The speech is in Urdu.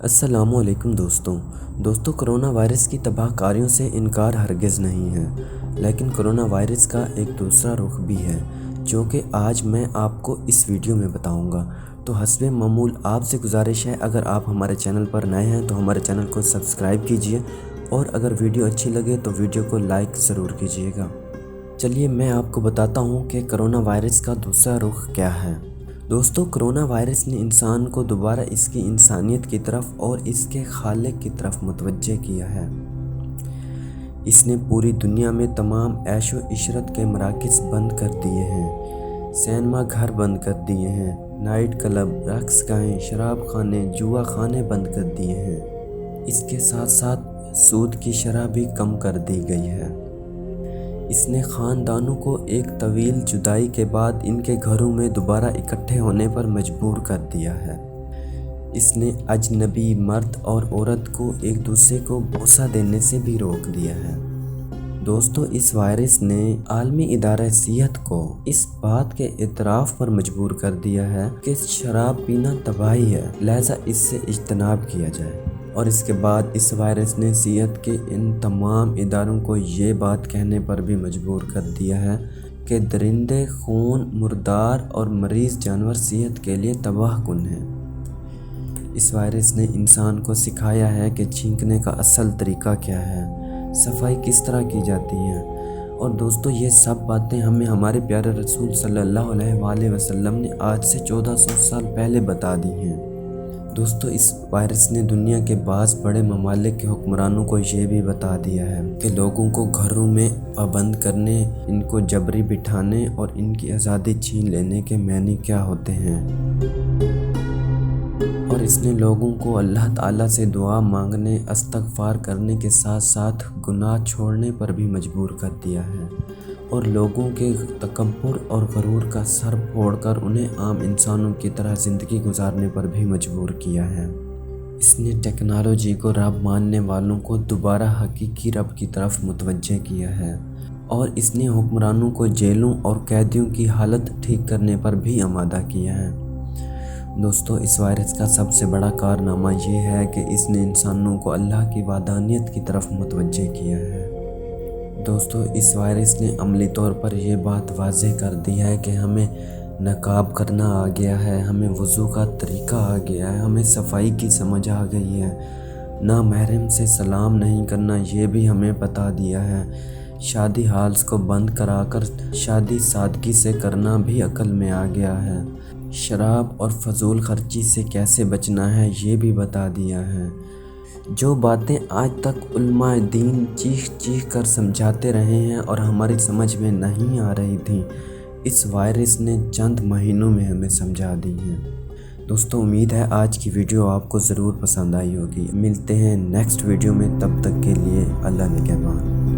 السلام علیکم دوستوں کرونا وائرس کی تباہ کاریوں سے انکار ہرگز نہیں ہے، لیکن کرونا وائرس کا ایک دوسرا رخ بھی ہے جو کہ آج میں آپ کو اس ویڈیو میں بتاؤں گا۔ تو حسب معمول آپ سے گزارش ہے، اگر آپ ہمارے چینل پر نئے ہیں تو ہمارے چینل کو سبسکرائب کیجئے، اور اگر ویڈیو اچھی لگے تو ویڈیو کو لائک ضرور کیجئے گا۔ چلیے میں آپ کو بتاتا ہوں کہ کرونا وائرس کا دوسرا رخ کیا ہے۔ دوستو، کرونا وائرس نے انسان کو دوبارہ اس کی انسانیت کی طرف اور اس کے خالق کی طرف متوجہ کیا ہے۔ اس نے پوری دنیا میں تمام عیش و عشرت کے مراکز بند کر دیے ہیں، سینما گھر بند کر دیے ہیں، نائٹ کلب، رقص گاہیں، شراب خانے، جوا خانے بند کر دیے ہیں۔ اس کے ساتھ ساتھ سود کی شرح بھی کم کر دی گئی ہے۔ اس نے خاندانوں کو ایک طویل جدائی کے بعد ان کے گھروں میں دوبارہ اکٹھے ہونے پر مجبور کر دیا ہے۔ اس نے اجنبی مرد اور عورت کو ایک دوسرے کو بوسہ دینے سے بھی روک دیا ہے۔ دوستو، اس وائرس نے عالمی ادارہ صحت کو اس بات کے اعتراف پر مجبور کر دیا ہے کہ شراب پینا تباہی ہے، لہذا اس سے اجتناب کیا جائے۔ اور اس کے بعد اس وائرس نے صحت کے ان تمام اداروں کو یہ بات کہنے پر بھی مجبور کر دیا ہے کہ درندے خون مردار اور مریض جانور صحت کے لیے تباہ کن ہیں۔ اس وائرس نے انسان کو سکھایا ہے کہ چھینکنے کا اصل طریقہ کیا ہے، صفائی کس طرح کی جاتی ہے، اور دوستو یہ سب باتیں ہمیں ہمارے پیارے رسول صلی اللہ علیہ وآلہ وسلم نے آج سے 1400 سال پہلے بتا دی ہیں۔ دوستو، اس وائرس نے دنیا کے بعض بڑے ممالک کے حکمرانوں کو یہ بھی بتا دیا ہے کہ لوگوں کو گھروں میں پابند کرنے، ان کو جبری بٹھانے اور ان کی آزادی چھین لینے کے معنی کیا ہوتے ہیں۔ اور اس نے لوگوں کو اللہ تعالیٰ سے دعا مانگنے، استغفار کرنے کے ساتھ ساتھ گناہ چھوڑنے پر بھی مجبور کر دیا ہے، اور لوگوں کے تکبر اور غرور کا سر پھوڑ کر انہیں عام انسانوں کی طرح زندگی گزارنے پر بھی مجبور کیا ہے۔ اس نے ٹیکنالوجی کو رب ماننے والوں کو دوبارہ حقیقی رب کی طرف متوجہ کیا ہے، اور اس نے حکمرانوں کو جیلوں اور قیدیوں کی حالت ٹھیک کرنے پر بھی آمادہ کیا ہے۔ دوستو، اس وائرس کا سب سے بڑا کارنامہ یہ ہے کہ اس نے انسانوں کو اللہ کی وحدانیت کی طرف متوجہ کیا ہے۔ دوستو، اس وائرس نے عملی طور پر یہ بات واضح کر دی ہے کہ ہمیں نقاب کرنا آ گیا ہے، ہمیں وضو کا طریقہ آ گیا ہے، ہمیں صفائی کی سمجھ آ گئی ہے، نامحرم سے سلام نہیں کرنا یہ بھی ہمیں بتا دیا ہے، شادی ہالز کو بند کرا کر شادی سادگی سے کرنا بھی عقل میں آ گیا ہے، شراب اور فضول خرچی سے کیسے بچنا ہے یہ بھی بتا دیا ہے۔ جو باتیں آج تک علماء دین چیخ چیخ کر سمجھاتے رہے ہیں اور ہماری سمجھ میں نہیں آ رہی تھیں، اس وائرس نے چند مہینوں میں ہمیں سمجھا دی ہیں۔ دوستو، امید ہے آج کی ویڈیو آپ کو ضرور پسند آئی ہوگی۔ ملتے ہیں نیکسٹ ویڈیو میں، تب تک کے لیے اللہ نگہبان۔